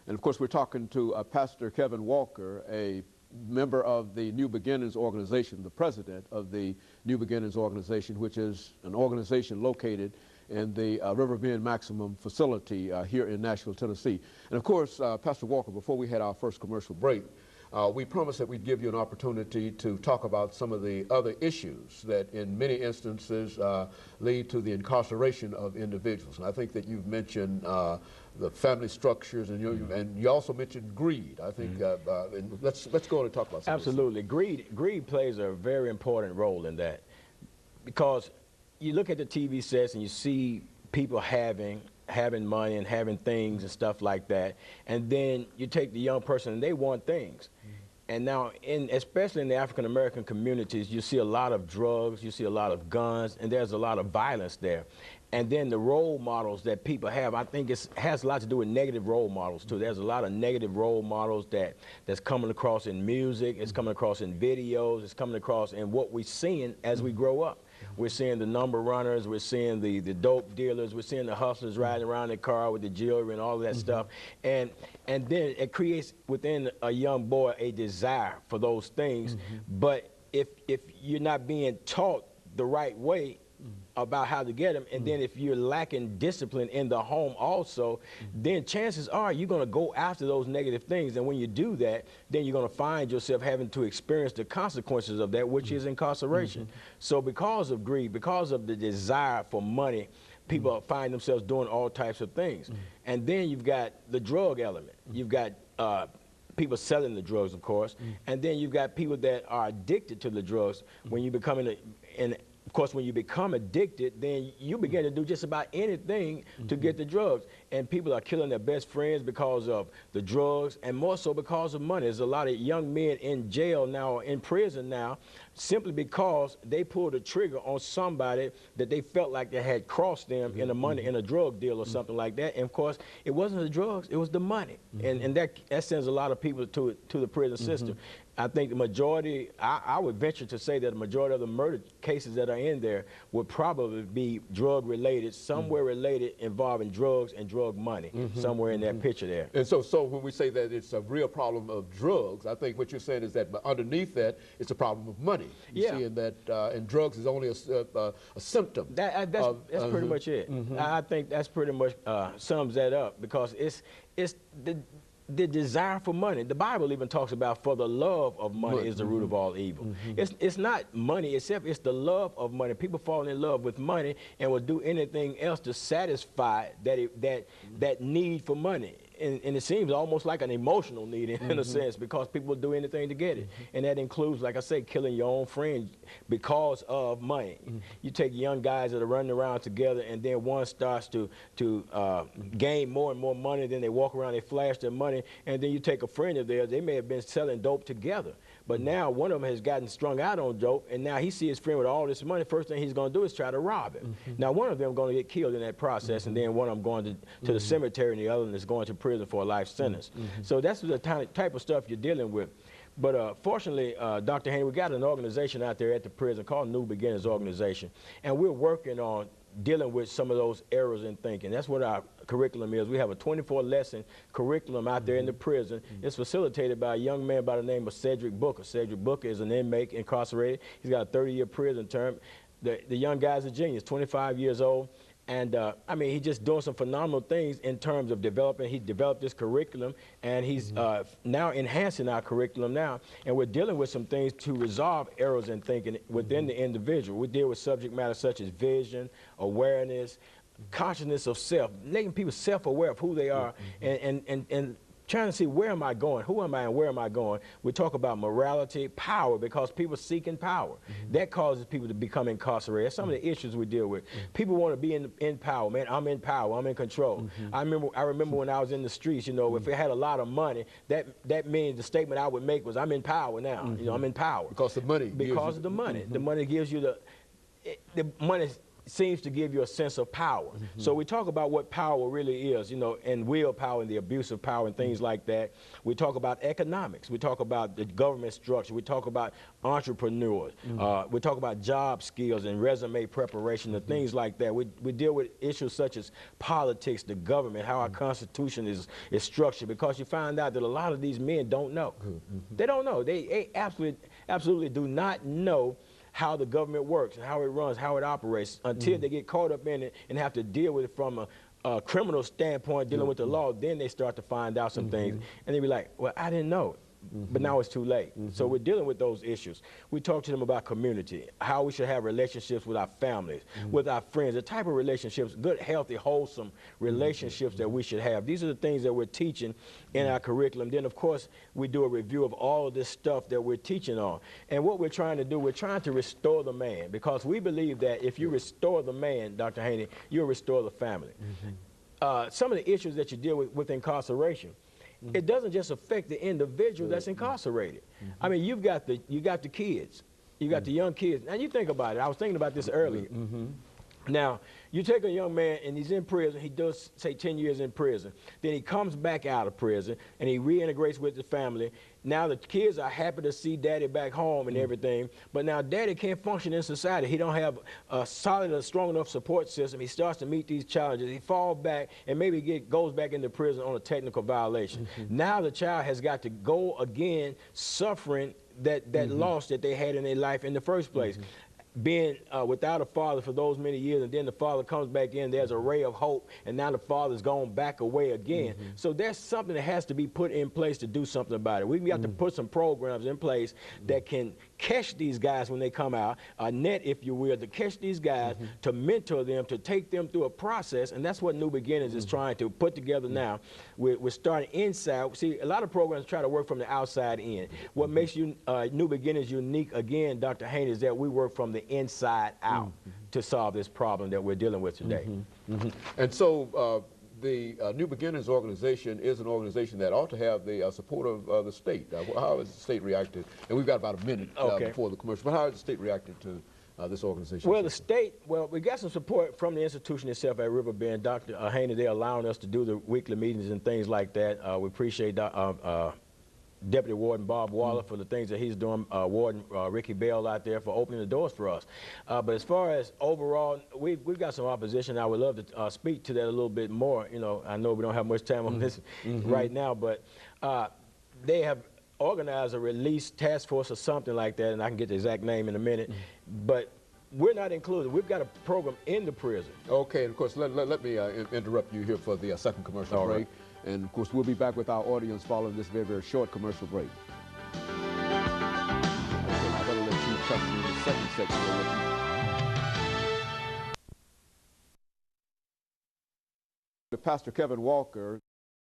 And of course, we're talking to Pastor Kevin Walker, a member of the New Beginnings organization, the president of the New Beginnings organization, which is an organization located in the River Bend Maximum facility here in Nashville, Tennessee. And of course, Pastor Walker, before we had our first commercial break, we promised that we'd give you an opportunity to talk about some of the other issues that in many instances lead to the incarceration of individuals. And I think that you've mentioned the family structures, and you also mentioned greed. I think and let's go on and talk about some Absolutely. of Greed plays a very important role in that, because you look at the TV sets and you see people having money and having things and stuff like that, and then you take the young person and they want things. And now, especially in the African American communities, you see a lot of drugs, you see a lot of guns, and there's a lot of violence there. And then the role models that people have, I think it has a lot to do with negative role models too. There's a lot of negative role models that's coming across in music, it's coming across in videos, it's coming across in what we're seeing as we grow up. We're seeing the number runners, we're seeing the dope dealers, we're seeing the hustlers riding around in the car with the jewelry and all of that stuff. And then it creates within a young boy a desire for those things. But if you're not being taught the right way about how to get them, and then if you're lacking discipline in the home also, then chances are you're going to go after those negative things. And when you do that, then you're going to find yourself having to experience the consequences of that, which is incarceration. So because of greed, because of the desire for money, people find themselves doing all types of things. And then you've got the drug element. You've got people selling the drugs, of course, and then you've got people that are addicted to the drugs. When you become of course, when you become addicted, then you begin to do just about anything to get the drugs. And people are killing their best friends because of the drugs, and more so because of money. There's a lot of young men in jail now, in prison now, simply because they pulled a trigger on somebody that they felt like they had crossed them in a drug deal or something like that. And of course, it wasn't the drugs, it was the money. And that sends a lot of people to the prison system. I think the majority, I would venture to say that the majority of the murder cases that are in there would probably be drug related, somewhere related involving drugs and drug money, somewhere in that picture there. And so when we say that it's a real problem of drugs, I think what you're saying is that underneath that, it's a problem of money. You see, and that and drugs is only a symptom. That's pretty much it. I think that's pretty much sums that up, because it's the desire for money. The Bible even talks about for the love of money is the root of all evil. It's not money itself, it's the love of money. People fall in love with money and will do anything else to satisfy that need for money. And it seems almost like an emotional need in a sense, because people will do anything to get it. And that includes, like I say, killing your own friend because of money. You take young guys that are running around together, and then one starts to gain more and more money, then they walk around, they flash their money, and then you take a friend of theirs, they may have been selling dope together. But now one of them has gotten strung out on dope, and now he sees his friend with all this money. First thing he's going to do is try to rob him. Now one of them is going to get killed in that process, and then one of them going to the cemetery, and the other one is going to prison for a life sentence. So that's the type of stuff you're dealing with. But fortunately, Dr. Haney, we got an organization out there at the prison called New Beginnings Organization, and we're working on dealing with some of those errors in thinking. That's what our curriculum is. We have a 24-lesson curriculum out there in the prison. It's facilitated by a young man by the name of Cedric Booker. Cedric Booker is an inmate incarcerated. He's got a 30-year prison term. The young guy's a genius, 25 years old. And I mean, he's just doing some phenomenal things in terms of developing. He developed this curriculum, and he's now enhancing our curriculum now. And we're dealing with some things to resolve errors in thinking within the individual. We deal with subject matter such as vision, awareness, consciousness of self, making people self-aware of who they are, and trying to see, where am I going, who am I, and where am I going. We talk about morality, power, because people seeking power. That causes people to become incarcerated. That's some of the issues we deal with. People want to be in power. Man, I'm in power, I'm in control. I remember when I was in the streets, you know, if I had a lot of money, that means the statement I would make was, I'm in power now. You know, I'm in power. Because the money. Because of the money. The money gives you the money seems to give you a sense of power. So we talk about what power really is, you know, and willpower and the abuse of power and things like that. We talk about economics. We talk about the government structure. We talk about entrepreneurs. We talk about job skills and resume preparation and things like that. We deal with issues such as politics, the government, how our Constitution is structured, because you find out that a lot of these men don't know. They don't know. They absolutely do not know how the government works and how it runs, how it operates, until they get caught up in it and have to deal with it from a criminal standpoint, dealing with the law. Then they start to find out some things, and they be like, well, I didn't know. But now it's too late. So we're dealing with those issues. We talk to them about community, how we should have relationships with our families, with our friends, the type of relationships, good, healthy, wholesome relationships that we should have. These are the things that we're teaching in our curriculum. Then, of course, we do a review of all of this stuff that we're teaching on. And what we're trying to do, we're trying to restore the man, because we believe that if you restore the man, Dr. Haney, you'll restore the family. Some of the issues that you deal with incarceration, it doesn't just affect the individual that's incarcerated. I mean, you got the kids, you got the young kids. Now you think about it. I was thinking about this earlier. Now, you take a young man and he's in prison, he does, say, 10 years in prison. Then he comes back out of prison and he reintegrates with the family. Now the kids are happy to see daddy back home and everything, but now daddy can't function in society. He don't have a solid or strong enough support system. He starts to meet these challenges. He falls back and maybe goes back into prison on a technical violation. Now the child has got to go again, suffering that loss that they had in their life in the first place. Being without a father for those many years, and then the father comes back in, there's a ray of hope, and now the father's gone back away again. So there's something that has to be put in place to do something about it. We've got to put some programs in place that can catch these guys when they come out, a net, if you will, to catch these guys, to mentor them, to take them through a process, and that's what New Beginnings is trying to put together now. We're starting inside. See, a lot of programs try to work from the outside in. What makes New Beginnings unique, again, Dr. Haney, is that we work from the inside out to solve this problem that we're dealing with today. And so the New Beginnings organization is an organization that ought to have the support of the state. How has the state reacted? And we've got about a minute before the commercial, but how has the state reacted to this organization? Well, the state, we got some support from the institution itself at Riverbend. Dr. Haney, they're allowing us to do the weekly meetings and things like that. We appreciate Deputy Warden Bob Waller for the things that he's doing, Warden Ricky Bell out there for opening the doors for us. But as far as overall, we've got some opposition. I would love to speak to that a little bit more. You know, I know we don't have much time on this right now, but they have organized a release task force or something like that, and I can get the exact name in a minute. But we're not included. We've got a program in the prison. Okay, and of course, let me interrupt you here for the second commercial break. And of course, we'll be back with our audience following this very, very short commercial break. Okay, I'm going to let you touch me in the second section. Pastor Kevin Walker.